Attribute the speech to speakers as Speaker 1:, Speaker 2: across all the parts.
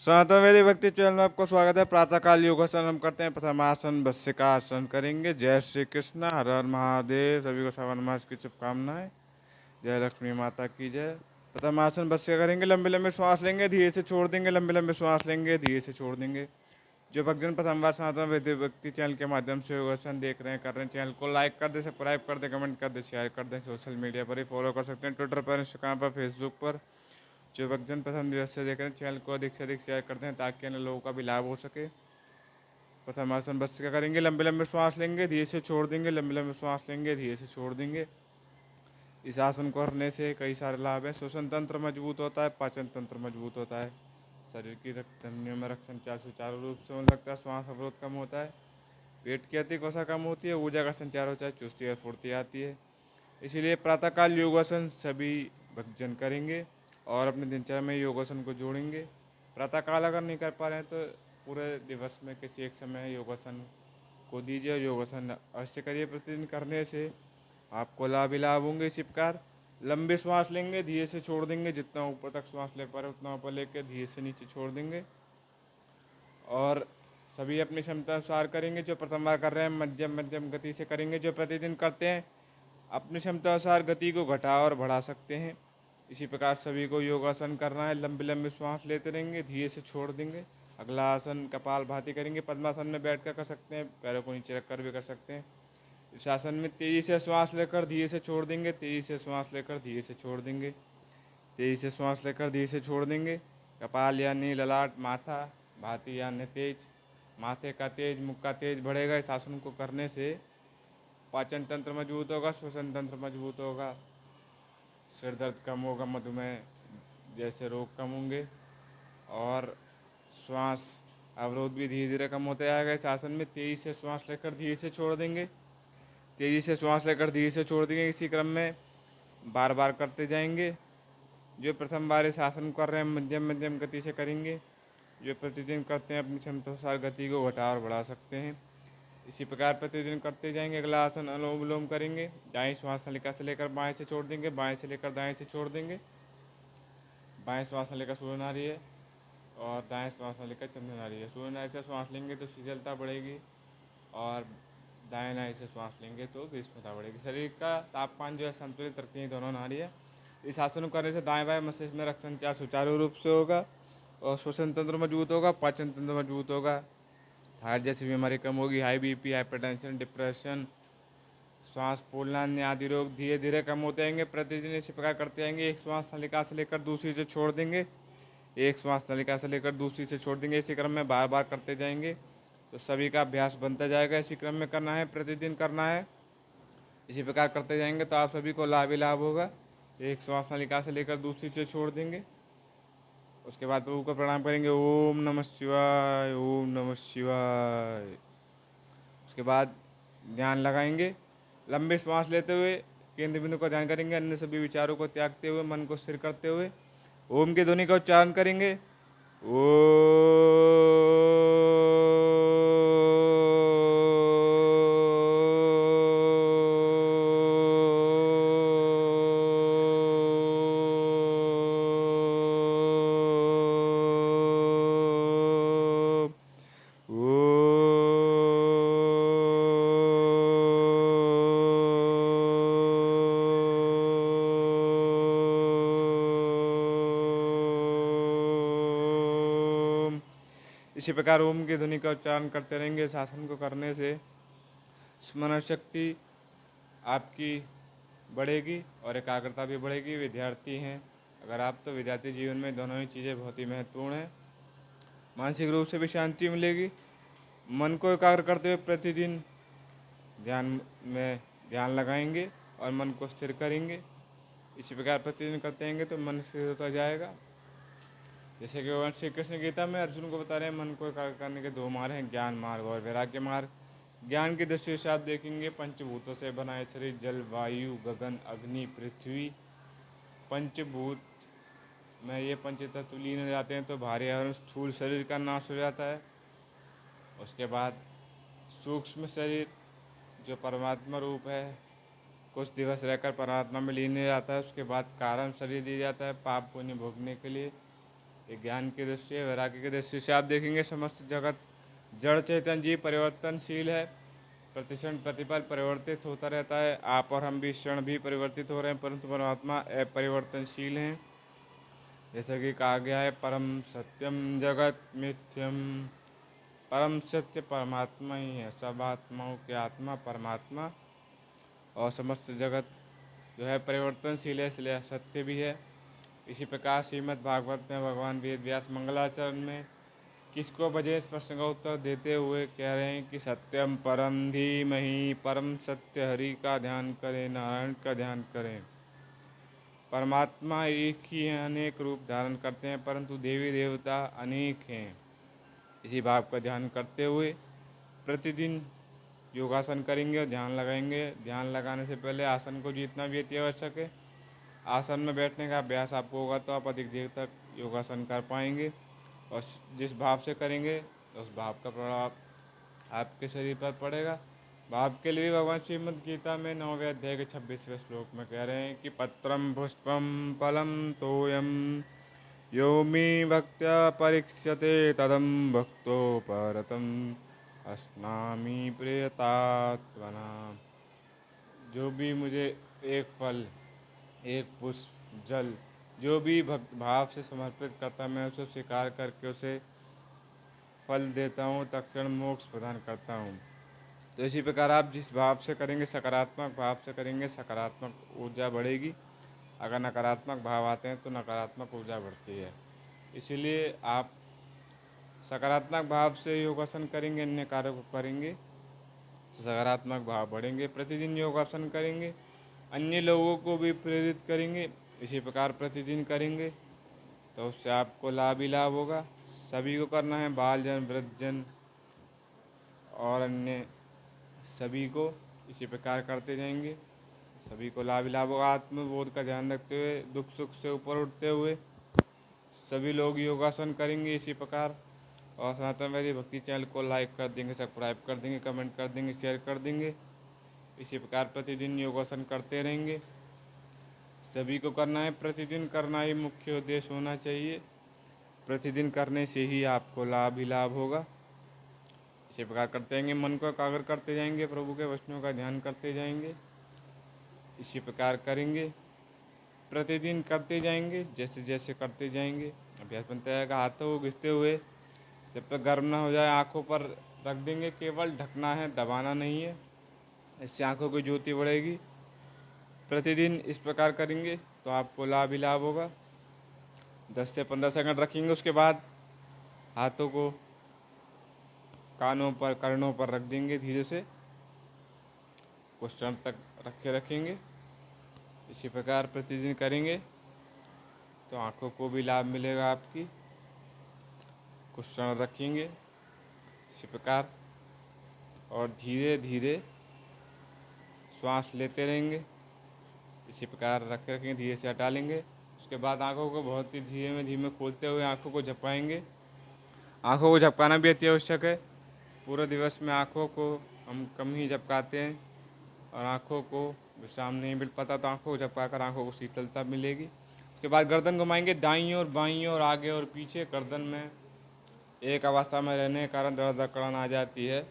Speaker 1: सनातन वैदिक भक्ति चैनल में आपको स्वागत है। प्रातःकाल योगासन हम करते हैं। प्रथमासन भस्त्रिकासन करेंगे। जय श्री कृष्ण, हर हर महादेव। सभी को श्रावण मास की शुभकामनाएं। जय लक्ष्मी माता की जय। प्रथमासन भस्त्रिका करेंगे। लंबे लंबे श्वास लेंगे, धीरे से छोड़ देंगे। लंबे लंबे श्वास लेंगे, धीरे से छोड़ देंगे। जो भक्तजन प्रथम बार सनातन वैदिक भक्ति चैनल के माध्यम से योगासन देख रहे हैं, कर रहे हैं, चैनल को लाइक कर दे, सब्सक्राइब कर दे, कमेंट कर दे, शेयर कर दें। सोशल मीडिया पर ही फॉलो कर सकते हैं, ट्विटर पर, इंस्टाग्राम पर, फेसबुक पर। जो भक्तजन प्रथम दिवस से देख रहे हैं, चैनल को अधिक से अधिक शेयर करते हैं ताकि अन्य लोगों का भी लाभ हो सके। प्रथम आसन भस्त्रिका करेंगे। लंबे लंबे श्वास लेंगे, धीरे से छोड़ देंगे। लंबे लंबे श्वास लेंगे, धीरे से छोड़ देंगे। इस आसन को करने से कई सारे लाभ हैं। श्वसन तंत्र मजबूत होता है, पाचन तंत्र मजबूत होता है, शरीर की रक्त धमनियों में रक्त संचार सुचारू रूप से होने लगता है, श्वास अवरोध कम होता है, पेट की अतिक वसा कम होती है, ऊर्जा का संचार होता है, चुस्ती और फुर्ती आती है। इसीलिए प्रातःकाल योगासन सभी भक्तजन करेंगे और अपने दिनचर्या में योगासन को जोड़ेंगे। प्रातःकाल अगर नहीं कर पा रहे हैं तो पूरे दिवस में किसी एक समय योगासन को दीजिए और योगासन अवश्य करिए। प्रतिदिन करने से आपको लाभ ही लाभ होंगे। इसी प्रकार लंबे श्वास लेंगे, धीरे से छोड़ देंगे। जितना ऊपर तक श्वास ले पा रहे उतना ऊपर लेकर धीरे से नीचे छोड़ देंगे। और सभी अपनी क्षमता अनुसार करेंगे। जो प्रथम बार कर रहे हैं मध्यम मध्यम गति से करेंगे। जो प्रतिदिन करते हैं अपनी क्षमता अनुसार गति को घटा और बढ़ा सकते हैं। इसी प्रकार सभी को योगासन करना है। लंबे लंबे श्वास लेते रहेंगे, धीरे से छोड़ देंगे। अगला आसन कपालभाति करेंगे। पद्मासन में बैठकर कर सकते हैं, पैरों को नीचे रखकर भी कर सकते हैं। इस आसन में तेजी से श्वास लेकर धीरे से छोड़ देंगे, तेजी से श्वास लेकर धीरे से छोड़ देंगे, तेजी से श्वास लेकर धीरे से छोड़ देंगे। कपाल यानी ललाट, माथा, भाती यानी तेज, माथे का तेज, मुख का तेज बढ़ेगा। इस आसन को करने से पाचन तंत्र मजबूत होगा, श्वसन तंत्र मजबूत होगा, सिर दर्द कम होगा, मधुमेह जैसे रोग कम होंगे और श्वास अवरोध भी धीरे धीरे कम होता जाएगा। इस आसन में तेजी से श्वास लेकर धीरे से छोड़ देंगे, तेजी से श्वास लेकर धीरे से छोड़ देंगे। इसी क्रम में बार बार करते जाएंगे। जो प्रथम बार इस आसन कर रहे हैं मध्यम मध्यम गति से करेंगे। जो प्रतिदिन करते हैं अपनी क्षमता अनुसार गति को घटा और बढ़ा सकते हैं। इसी प्रकार प्रतिदिन करते जाएंगे। अगला आसन अनुलोम विलोम करेंगे। दाएं श्वास नलिका से लेकर बाएं से छोड़ देंगे, बाएं से लेकर दाएं से छोड़ देंगे। बाएं श्वास नलिका सूर्य नाड़ी है और दाएं श्वास नलिका चंद्र नाड़ी है। सूर्य नाड़ी से श्वास लेंगे तो शीतलता बढ़ेगी और दाएं नाड़ी से श्वास लेंगे तो ग्रीष्मता बढ़ेगी। शरीर का तापमान जो है संतुलित रखती है दोनों नाड़ियाँ। इस आसन को करने से दाएं बाएं मस्तिष्क में रक्त संचार सुचारू रूप से होगा और श्वसन तंत्र मजबूत होगा, पाचन तंत्र मजबूत होगा, थायराइड जैसी बीमारी कम होगी, हाई बीपी, हाइपरटेंशन, डिप्रेशन, श्वास फूलना अन्य आदि रोग धीरे धीरे कम होते जाएंगे। प्रतिदिन इसी प्रकार करते जाएंगे। एक श्वास नलिका से लेकर दूसरी से छोड़ देंगे, एक श्वास नलिका से लेकर दूसरी से छोड़ देंगे। इसी क्रम में बार बार करते जाएंगे तो सभी का अभ्यास बनता जाएगा। इसी क्रम में करना है, प्रतिदिन करना है। इसी प्रकार करते जाएंगे तो आप सभी को लाभ ही लाभ होगा। एक श्वास नलिका से लेकर दूसरी से छोड़ देंगे। उसके बाद प्रभु को प्रणाम करेंगे, ओम नमः शिवाय, ओम नमः शिवाय। उसके बाद ध्यान लगाएंगे। लंबे श्वास लेते हुए केंद्र बिंदु का ध्यान करेंगे। अन्य सभी विचारों को त्यागते हुए मन को स्थिर करते हुए ओम की ध्वनि का उच्चारण करेंगे। ओ इसी प्रकार ओम की ध्वनि का उच्चारण करते रहेंगे। इस आसन को करने से स्मरण शक्ति आपकी बढ़ेगी और एकाग्रता भी बढ़ेगी। विद्यार्थी हैं अगर आप तो विद्यार्थी जीवन में दोनों ही चीज़ें बहुत ही महत्वपूर्ण हैं। मानसिक रूप से भी शांति मिलेगी। मन को एकाग्र करते हुए प्रतिदिन ध्यान में ध्यान लगाएंगे और मन को स्थिर करेंगे। इसी प्रकार प्रतिदिन करते रहेंगे तो मन स्थिर होता जाएगा। जैसे कि भगवान श्री कृष्ण गीता में अर्जुन को बता रहे हैं, मन को एकाग्र करने के दो मार्ग हैं, ज्ञान मार्ग और वैराग्य मार्ग। ज्ञान की दृष्टि से आप देखेंगे पंचभूतों से बना है शरीर, जल, वायु, गगन, अग्नि, पृथ्वी। पंचभूत में ये पंच तत्व लीन हो जाते हैं तो भारी और स्थूल शरीर का नाश हो जाता है। उसके बाद सूक्ष्म शरीर जो परमात्मा रूप है कुछ दिवस रहकर परमात्मा में लीन हो जाता है। उसके बाद कारण शरीर दिया जाता है पाप पुण्य भोगने के लिए। एक ज्ञान की दृष्टि है, वैराग्य की दृष्टि से आप देखेंगे समस्त जगत जड़ चेतन जी परिवर्तनशील है, प्रतिक्षण प्रतिपल परिवर्तित होता रहता है। आप और हम भी क्षण भी परिवर्तित हो रहे हैं, परंतु परमात्मा अपरिवर्तनशील हैं। जैसा कि कहा गया है, परम सत्यम जगत मिथ्यम, परम सत्य परमात्मा ही है, सब आत्माओं के आत्मा परमात्मा, और समस्त जगत जो है परिवर्तनशील है, इसलिए सत्य भी है। इसी प्रकार श्रीमद् भागवत में भगवान वेद व्यास मंगलाचरण में किसको बजे इस प्रश्न का उत्तर देते हुए कह रहे हैं कि सत्यम परम धीमहि, परम सत्य हरि का ध्यान करें, नारायण का ध्यान करें। परमात्मा एक ही हैं, अनेक रूप धारण करते हैं, परंतु देवी देवता अनेक हैं। इसी भाव का ध्यान करते हुए प्रतिदिन योगासन करेंगे और ध्यान लगाएंगे। ध्यान लगाने से पहले आसन को जितना भी अति आवश्यक है, आसन में बैठने का अभ्यास आपको होगा तो आप अधिक देर तक योगासन कर पाएंगे, और जिस भाव से करेंगे उस भाव का प्रभाव आपके शरीर पर पड़ेगा। भाव के लिए भगवान श्रीमद् गीता में 9वें अध्याय के 26वें श्लोक में कह रहे हैं कि पत्रम पुष्पम फलम तोयम यो मे भक्त्या परीक्ष्यते तदम भक्तो परतम अस्नामि प्रियतात्मना। जो भी मुझे एक फल, एक पुष्प, जल, जो भी भक्त भाव से समर्पित करता, मैं उसे स्वीकार करके उसे फल देता हूँ, तत्क्षण मोक्ष प्रदान करता हूँ। तो इसी प्रकार आप जिस भाव से करेंगे, सकारात्मक भाव से करेंगे, सकारात्मक ऊर्जा बढ़ेगी। अगर नकारात्मक भाव आते हैं तो नकारात्मक ऊर्जा बढ़ती है। इसीलिए आप सकारात्मक भाव से योगासन करेंगे, अन्य कार्यों को करेंगे तो सकारात्मक भाव बढ़ेंगे। प्रतिदिन योगासन करेंगे, अन्य लोगों को भी प्रेरित करेंगे। इसी प्रकार प्रतिदिन करेंगे तो उससे आपको लाभ ही लाभ होगा। सभी को करना है, बालजन, वृद्धजन और अन्य सभी को इसी प्रकार करते जाएंगे, सभी को लाभ ही लाभ होगा। आत्मबोध का ध्यान रखते हुए, दुख सुख से ऊपर उठते हुए सभी लोग योगासन करेंगे इसी प्रकार। और सनातन वैदिक भक्ति चैनल को लाइक कर देंगे, सब्सक्राइब कर देंगे, कमेंट कर देंगे, शेयर कर देंगे। इसी प्रकार प्रतिदिन योगासन करते रहेंगे, सभी को करना है। प्रतिदिन करना ही मुख्य उद्देश्य होना चाहिए। प्रतिदिन करने से ही आपको लाभ ही लाभ होगा। इसी प्रकार करते जाएंगे, मन को एकाग्र करते जाएंगे, प्रभु के वचनों का ध्यान करते जाएंगे। इसी प्रकार करेंगे, प्रतिदिन करते जाएंगे, जैसे जैसे करते जाएंगे अभ्यास बनता जाएगा। हाथों को घिसते हुए जब तक गर्म ना हो जाए आँखों पर रख देंगे, केवल ढकना है, दबाना नहीं है। इससे आँखों की ज्योति बढ़ेगी। प्रतिदिन इस प्रकार करेंगे तो आपको लाभ ही लाभ होगा। 10 से 15 सेकंड रखेंगे, उसके बाद हाथों को कानों पर, कर्णों पर रख देंगे, धीरे से कुछ क्षण तक रखेंगे। इसी प्रकार प्रतिदिन करेंगे तो आँखों को भी लाभ मिलेगा आपकी। कुछ क्षण रखेंगे इसी प्रकार, और धीरे धीरे श्वास लेते रहेंगे। इसी प्रकार रखेंगे, धीरे से हटा लेंगे। उसके बाद आँखों को बहुत ही धीमे धीमे खोलते हुए आँखों को झपकाएंगे। आँखों को झपकाना भी अति आवश्यक है। पूरे दिवस में आँखों को हम कम ही झपकाते हैं और आँखों को विश्राम नहीं मिल पाता, तो आँखों को झपका कर आँखों को शीतलता मिलेगी। उसके बाद गर्दन घुमाएंगे, दाईं ओर, बाईं ओर, आगे और पीछे। गर्दन में एक अवस्था में रहने के कारण दर्द अकड़न आ जाती है,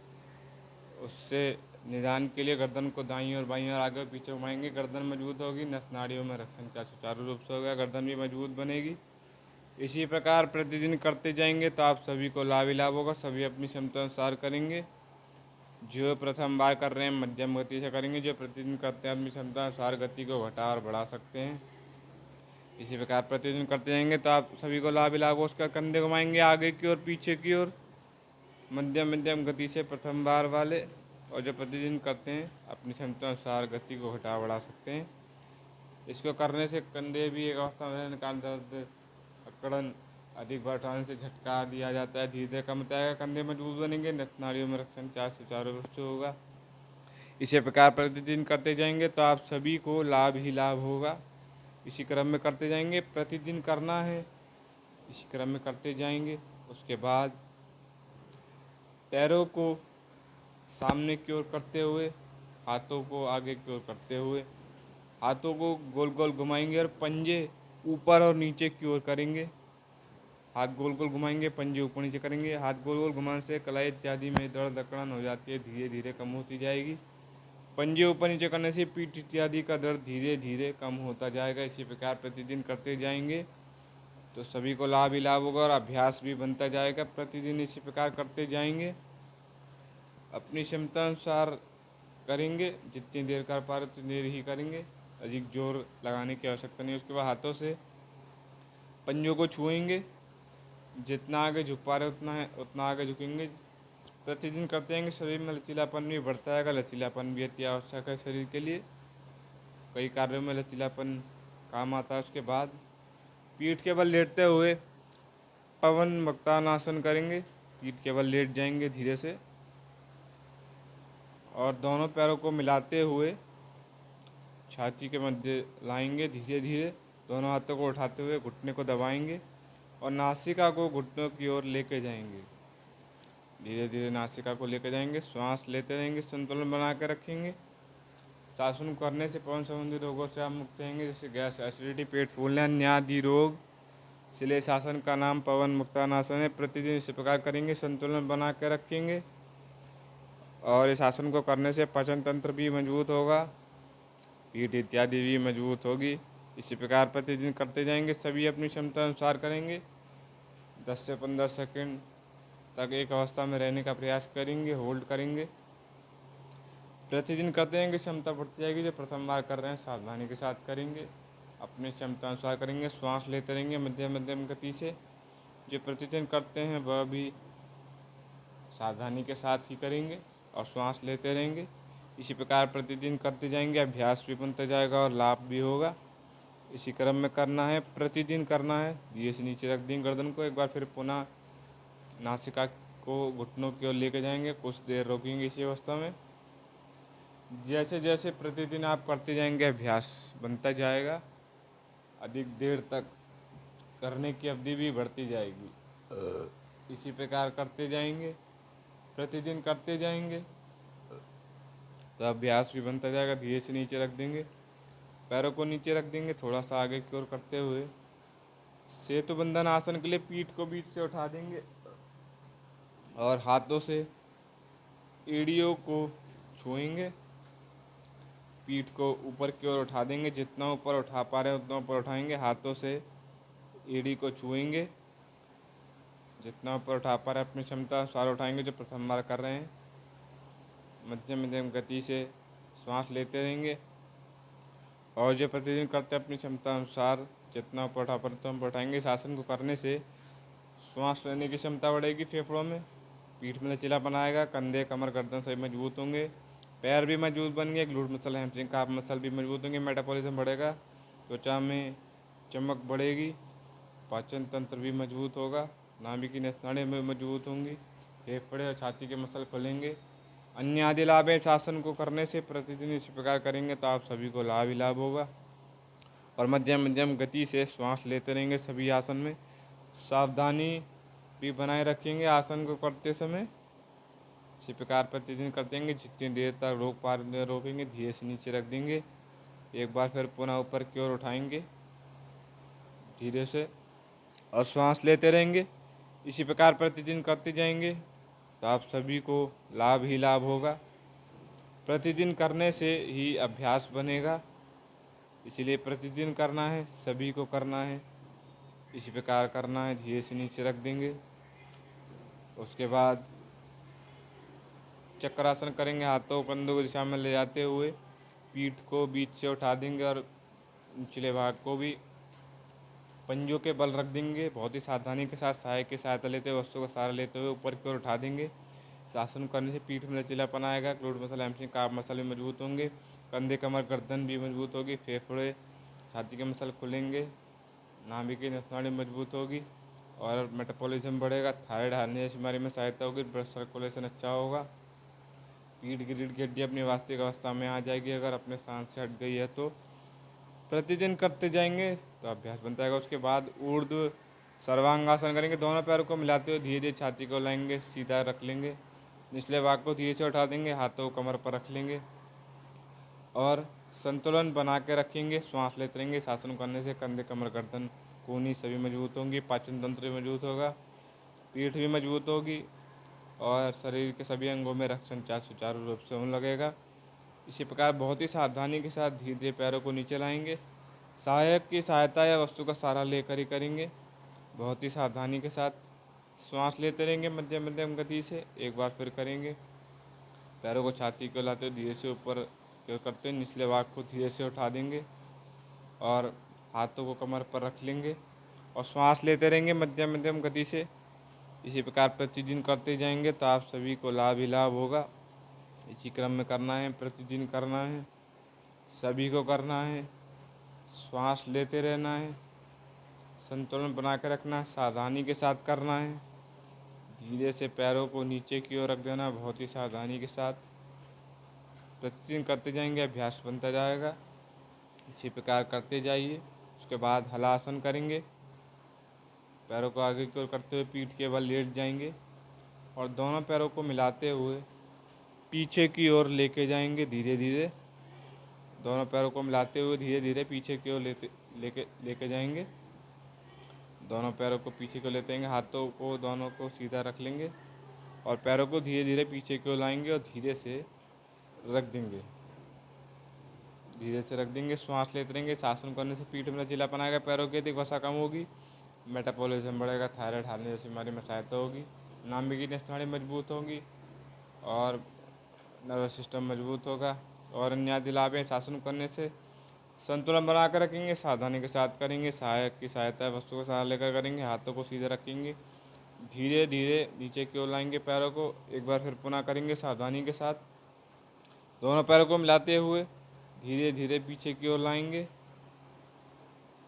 Speaker 1: उससे निदान के लिए गर्दन को दाईं ओर, बाईं ओर, आगे और पीछे घुमाएंगे। गर्दन मजबूत होगी, नस नाड़ियों में रक्त संचार सुचारू रूप से होगा, गर्दन भी मजबूत बनेगी। इसी प्रकार प्रतिदिन करते जाएंगे तो आप सभी को लाभ ही लाभ होगा। सभी अपनी क्षमता अनुसार करेंगे। जो प्रथम बार कर रहे हैं मध्यम गति से करेंगे, जो प्रतिदिन करते हैं अपनी क्षमता अनुसार गति को घटा और बढ़ा सकते हैं। इसी प्रकार प्रतिदिन करते जाएंगे तो आप सभी को लाभ ही लाभ होगा। उसका कंधे घुमाएंगे आगे की ओर, पीछे की ओर, मध्यम मध्यम गति से प्रथम बार वाले। और जो प्रतिदिन करते हैं अपनी क्षमता अनुसार गति को घटा बढ़ा सकते हैं। इसको करने से कंधे भी एक अवस्था में रहने का दर्द अकड़न अधिक बार उठाने से झटका दिया जाता है, धीरे धीरे कम होता है, कंधे मजबूत बनेंगे, नाड़ियों में रक्त संचार सुचारू रूप से होगा। इसी प्रकार प्रतिदिन करते जाएंगे तो आप सभी को लाभ ही लाभ होगा। इसी क्रम में करते जाएंगे, प्रतिदिन करना है, इसी क्रम में करते जाएंगे। उसके बाद पैरों को सामने की ओर करते हुए, हाथों को आगे की ओर करते हुए, हाथों को गोल गोल घुमाएंगे और पंजे ऊपर और नीचे की ओर करेंगे। हाथ गोल गोल घुमाएंगे, पंजे ऊपर नीचे करेंगे। हाथ गोल गोल घुमाने से कलाई इत्यादि में दर्द अकड़न हो जाती है, धीरे धीरे कम होती जाएगी। पंजे ऊपर नीचे करने से पीठ इत्यादि का दर्द धीरे धीरे कम होता जाएगा। इसी प्रकार प्रतिदिन करते जाएंगे तो सभी को लाभ ही लाभ होगा और अभ्यास भी बनता जाएगा। प्रतिदिन इसी प्रकार करते जाएंगे, अपनी क्षमता अनुसार करेंगे। जितनी देर कर पा रहे उतनी देर ही करेंगे, अधिक जोर लगाने की आवश्यकता नहीं। उसके बाद हाथों से पंजों को छुएंगे, जितना आगे झुक पा रहे उतना आगे झुकेंगे। प्रतिदिन करते रहेंगे, शरीर में लचीलापन भी बढ़ता जाएगा। लचीलापन भी अति आवश्यक है शरीर के लिए, कई कार्यों में लचीलापन काम आता है। उसके बाद पीठ के बल लेटते हुए पवन मुक्तानासन करेंगे। पीठ के बल लेट जाएंगे धीरे से और दोनों पैरों को मिलाते हुए छाती के मध्य लाएंगे। धीरे धीरे दोनों हाथों को उठाते हुए घुटने को दबाएंगे और नासिका को घुटनों की ओर लेके जाएंगे। धीरे धीरे नासिका को लेकर जाएंगे, श्वास लेते रहेंगे, संतुलन बना कर रखेंगे। शासन करने से पवन संबंधी रोगों से आप मुक्त रहेंगे, जैसे गैस, एसिडिटी, पेट फूलने, अन्य आदि रोग। इसलिए शासन का नाम पवन मुक्तानासन है। प्रतिदिन इसी प्रकार करेंगे, संतुलन बना कर रखेंगे और इस आसन को करने से पाचन तंत्र भी मजबूत होगा, पीठ इत्यादि भी मजबूत होगी। इसी प्रकार प्रतिदिन करते जाएंगे, सभी अपनी क्षमता अनुसार करेंगे। 10 से 15 सेकंड तक एक अवस्था में रहने का प्रयास करेंगे, होल्ड करेंगे। प्रतिदिन करते रहेंगे, क्षमता बढ़ती जाएगी। जो प्रथम बार कर रहे हैं सावधानी के साथ करेंगे, अपनी क्षमता अनुसार करेंगे। श्वास लेते रहेंगे मध्यम मध्यम गति से। जो प्रतिदिन करते हैं वह भी सावधानी के साथ ही करेंगे और श्वास लेते रहेंगे। इसी प्रकार प्रतिदिन करते जाएंगे, अभ्यास भी बनता जाएगा और लाभ भी होगा। इसी क्रम में करना है, प्रतिदिन करना है। धीरे से नीचे रख देंगे गर्दन को, एक बार फिर पुनः नासिका को घुटनों की ओर लेके जाएंगे। कुछ देर रोकेंगे इसी अवस्था में। जैसे जैसे प्रतिदिन आप करते जाएंगे, अभ्यास बनता जाएगा, अधिक देर तक करने की अवधि भी बढ़ती जाएगी। इसी प्रकार करते जाएंगे, प्रतिदिन करते जाएंगे तो अभ्यास भी बनता जाएगा। धीरे से नीचे रख देंगे, पैरों को नीचे रख देंगे, थोड़ा सा आगे की ओर करते हुए सेतु बंधन आसन के लिए पीठ को बीच से उठा देंगे और हाथों से एड़ियों को छुएंगे। पीठ को ऊपर की ओर उठा देंगे, जितना ऊपर उठा पा रहे हैं उतना ऊपर उठाएंगे। हाथों से एड़ी को छुएंगे, जितना ऊपर उठा पा रहे हैं अपनी क्षमता अनुसार उठाएंगे। जो प्रथम बार कर रहे हैं मध्यम मध्यम गति से श्वास लेते रहेंगे और जो प्रतिदिन करते हैं अपनी क्षमता अनुसार जितना ऊपर उठा पाए उतना ऊपर उठाएंगे। इस आसन को करने से श्वास लेने की क्षमता बढ़ेगी फेफड़ों में, पीठ में लचीलापन आएगा, कंधे कमर गर्दन सभी मजबूत होंगे, पैर भी मजबूत बनेंगे, glute muscle hamstring calf muscle भी मजबूत होंगे, मेटाबॉलिज्म बढ़ेगा, त्वचा में चमक बढ़ेगी, पाचन तंत्र भी मजबूत होगा, नाभि की नसनाड़ें में मजबूत होंगी, फेफड़े और छाती के मसल खुलेंगे। अन्य आदि लाभ है। इस आसन को करने से प्रतिदिन इसी प्रकार करेंगे तो आप सभी को लाभ ही लाभ होगा। और मध्यम मध्यम गति से श्वास लेते रहेंगे सभी आसन में। सावधानी भी बनाए रखेंगे आसन को करते समय। इसी प्रकार प्रतिदिन कर देंगे, जितनी देर तक रोक पा रहे रोकेंगे। धीरे से नीचे रख देंगे, एक बार फिर पुनः ऊपर की ओर उठाएंगे धीरे से और श्वास लेते रहेंगे। इसी प्रकार प्रतिदिन करते जाएंगे तो आप सभी को लाभ ही लाभ होगा। प्रतिदिन करने से ही अभ्यास बनेगा, इसीलिए प्रतिदिन करना है, सभी को करना है। इसी प्रकार करना है। धीरे से नीचे रख देंगे, उसके बाद चक्रासन करेंगे। हाथों कंधों को दिशा में ले जाते हुए पीठ को बीच से उठा देंगे और निचले भाग को भी पंजों के बल रख देंगे। बहुत ही सावधानी के साथ सहायक की सहायता लेते हुए, वस्तु का सहारा लेते हुए ऊपर की ओर उठा देंगे। आसन करने से पीठ में लचीलापन आएगा, glute muscle hamstring calf muscle भी मजबूत होंगे, कंधे कमर गर्दन भी मजबूत होगी, फेफड़े छाती के मसल खुलेंगे, नाभि की नसनाड़ी मजबूत होगी और मेटाबॉलिज्म बढ़ेगा। थायराइड हारने जैसी बीमारी में सहायता होगी, ब्लड सर्कुलेशन अच्छा होगा, पीठ की रीढ़ की हड्डी अपनी वास्तविक अवस्था में आ जाएगी अगर अपने स्थान से हट गई है तो। प्रतिदिन करते जाएंगे तो अभ्यास बनता है। उसके बाद ऊर्ध्व सर्वांगासन करेंगे। दोनों पैरों को मिलाते हुए धीरे धीरे छाती को लाएंगे, सीधा रख लेंगे, निचले भाग को धीरे से उठा देंगे, हाथों को कमर पर रख लेंगे और संतुलन बना के रखेंगे। श्वास लेते रहेंगे। इस आसन करने से कंधे कमर गर्दन कूहनी सभी मजबूत होंगी, पाचन तंत्र भी मजबूत होगा, पीठ भी मजबूत होगी और शरीर के सभी अंगों में रक्त संचार सुचारू रूप से होने लगेगा। इसी प्रकार बहुत ही सावधानी के साथ धीरे धीरे पैरों को नीचे लाएंगे। सहायक की सहायता या वस्तु का सहारा लेकर ही करेंगे। बहुत ही सावधानी के साथ श्वास लेते रहेंगे मध्यम मध्यम गति से। एक बार फिर करेंगे। पैरों को छाती को लाते हुए धीरे से ऊपर की ओर करते हुए निचले भाग को धीरे से उठा देंगे और हाथों को कमर पर रख लेंगे और श्वास लेते रहेंगे मध्यम मध्यम गति से। इसी प्रकार प्रतिदिन करते जाएंगे तो आप सभी को लाभ ही लाभ होगा। इसी क्रम में करना है, प्रतिदिन करना है, सभी को करना है। श्वास लेते रहना है, संतुलन बना कर रखना है, सावधानी के साथ करना है। धीरे से पैरों को नीचे की ओर रख देना, बहुत ही सावधानी के साथ। प्रतिदिन करते जाएंगे, अभ्यास बनता जाएगा। इसी प्रकार करते जाइए। उसके बाद हलासन करेंगे। पैरों को आगे की ओर करते हुए पीठ के बल लेट जाएंगे और दोनों पैरों को मिलाते हुए पीछे की ओर लेके जाएंगे धीरे धीरे। दोनों पैरों को मिलाते हुए धीरे धीरे पीछे की ओर लेके जाएंगे। दोनों पैरों को पीछे को लेते हैं, हाथों को दोनों को सीधा रख लेंगे और पैरों को धीरे धीरे पीछे की ओर लाएंगे और धीरे से रख देंगे। धीरे से रख देंगे। श्वास लेते रहेंगे। शासन करने से पीठ में लचीलापन आएगा, पैरों की अधिक वसा कम होगी, मेटाबॉलिज्म बढ़ेगा, थायराइड हारने जैसी बीमारी में सहायता होगी, नाभिक की नाड़ी मजबूत होगी और नर्वस सिस्टम मजबूत होगा और अन्य आदि लाभ हैं। शासन करने से संतुलन बना कर रखेंगे, सावधानी के साथ करेंगे। सहायक की सहायता वस्तु को सहारा लेकर करेंगे। हाथों को सीधे रखेंगे, धीरे धीरे नीचे की ओर लाएंगे पैरों को। एक बार फिर पुनः करेंगे सावधानी के साथ। दोनों पैरों को मिलाते हुए धीरे धीरे पीछे की ओर लाएंगे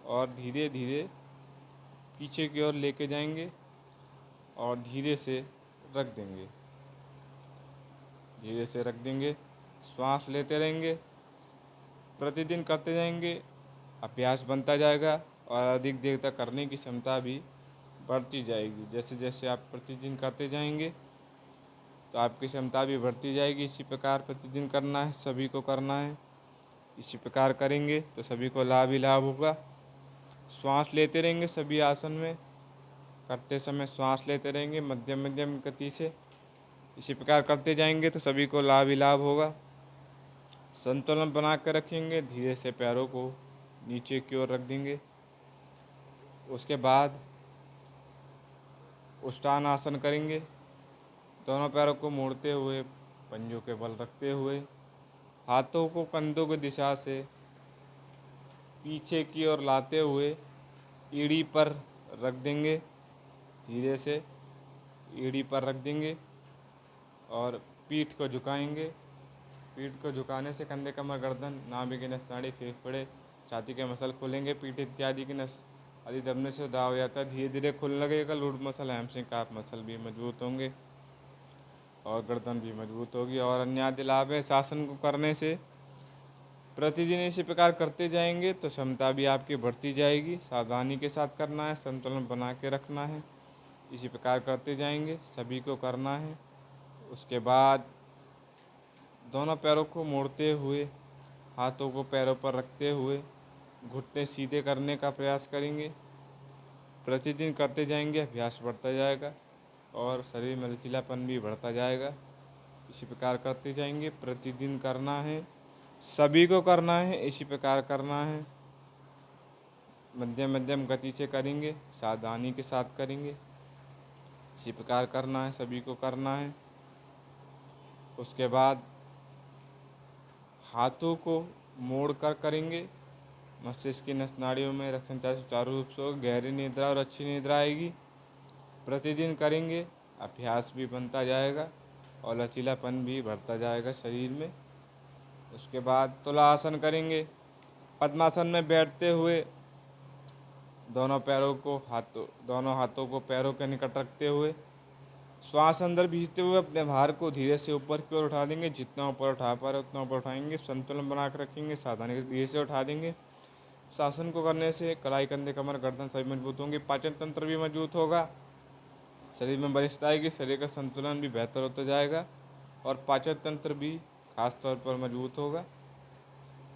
Speaker 1: और धीरे धीरे पीछे की ओर लेके जाएंगे और धीरे से रख देंगे। धीरे से रख देंगे। श्वास लेते रहेंगे। प्रतिदिन करते जाएंगे, अभ्यास बनता जाएगा और अधिक देर तक करने की क्षमता भी बढ़ती जाएगी। जैसे जैसे आप प्रतिदिन करते जाएंगे तो आपकी क्षमता भी बढ़ती जाएगी। इसी प्रकार प्रतिदिन करना है, सभी को करना है। इसी प्रकार करेंगे तो सभी को लाभ ही लाभ होगा। श्वास लेते रहेंगे सभी आसन में। करते समय श्वास लेते रहेंगे मध्यम मध्यम गति से। इसी प्रकार करते जाएंगे तो सभी को लाभ ही लाभ होगा। संतुलन बना कर रखेंगे। धीरे से पैरों को नीचे की ओर रख देंगे। उसके बाद उष्टान आसन करेंगे। दोनों पैरों को मोड़ते हुए पंजों के बल रखते हुए हाथों को कंधों की दिशा से पीछे की ओर लाते हुए एड़ी पर रख देंगे। धीरे से एड़ी पर रख देंगे और पीठ को झुकाएंगे। पीठ को झुकाने से कंधे, कमर, गर्दन, नाभि की नस, नाड़ी, फेफड़े, छाती के मसल खुलेंगे। पीठ इत्यादि की नस आदि दबने से दाव हो जाता है, धीरे धीरे खुलने लगेगा। लूड मसल, हैमस्ट्रिंग, काफ मसल भी मजबूत होंगे और गर्दन भी मजबूत होगी और अन्य आदि लाभ है। शासन को करने से प्रतिदिन इसी प्रकार करते जाएंगे तो क्षमता भी आपकी बढ़ती जाएगी। सावधानी के साथ करना है, संतुलन बना के रखना है। इसी प्रकार करते जाएंगे, सभी को करना है। उसके बाद दोनों पैरों को मोड़ते हुए हाथों को पैरों पर रखते हुए घुटने सीधे करने का प्रयास करेंगे। प्रतिदिन करते जाएंगे, अभ्यास बढ़ता जाएगा और शरीर में लचीलापन भी बढ़ता जाएगा। इसी प्रकार करते जाएंगे, प्रतिदिन करना है, सभी को करना है। इसी प्रकार करना है, मध्यम मध्यम गति से करेंगे, सावधानी के साथ करेंगे। इसी प्रकार करना है, सभी को करना है। उसके बाद हाथों को मोड़ कर करेंगे। मस्तिष्क की नस नाड़ियों में रक्त संचार सुचारू रूप से होगा, गहरी निद्रा और अच्छी निद्रा आएगी। प्रतिदिन करेंगे, अभ्यास भी बनता जाएगा और लचीलापन भी बढ़ता जाएगा शरीर में। उसके बाद तुला आसन करेंगे। पद्मासन में बैठते हुए दोनों हाथों को पैरों के निकट रखते हुए श्वास अंदर भीजते हुए अपने भार को धीरे से ऊपर की ओर उठा देंगे। जितना ऊपर उठा पा रहे उतना ऊपर उठाएंगे। संतुलन बना कर रखेंगे, सावधानी से धीरे से उठा देंगे। शासन को करने से कलाई, कंधे, कमर, गर्दन सभी मजबूत होंगे। पाचन तंत्र भी मजबूत होगा, शरीर में बलिष्ठता आएगी, शरीर का संतुलन भी बेहतर होता जाएगा और पाचन तंत्र भी खास तौर पर मजबूत होगा।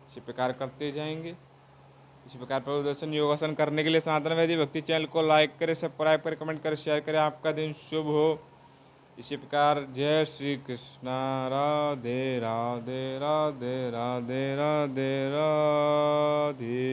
Speaker 1: इसी प्रकार करते जाएंगे। इसी प्रकार प्रदर्शन योगासन करने के लिए सनातन वैदिक भक्ति चैनल को लाइक करें, सब्सक्राइब करें, कमेंट करें, शेयर करें। आपका दिन शुभ हो। इसी प्रकार जय श्री कृष्णा। राधे राधे राधे राधे राधे राधे।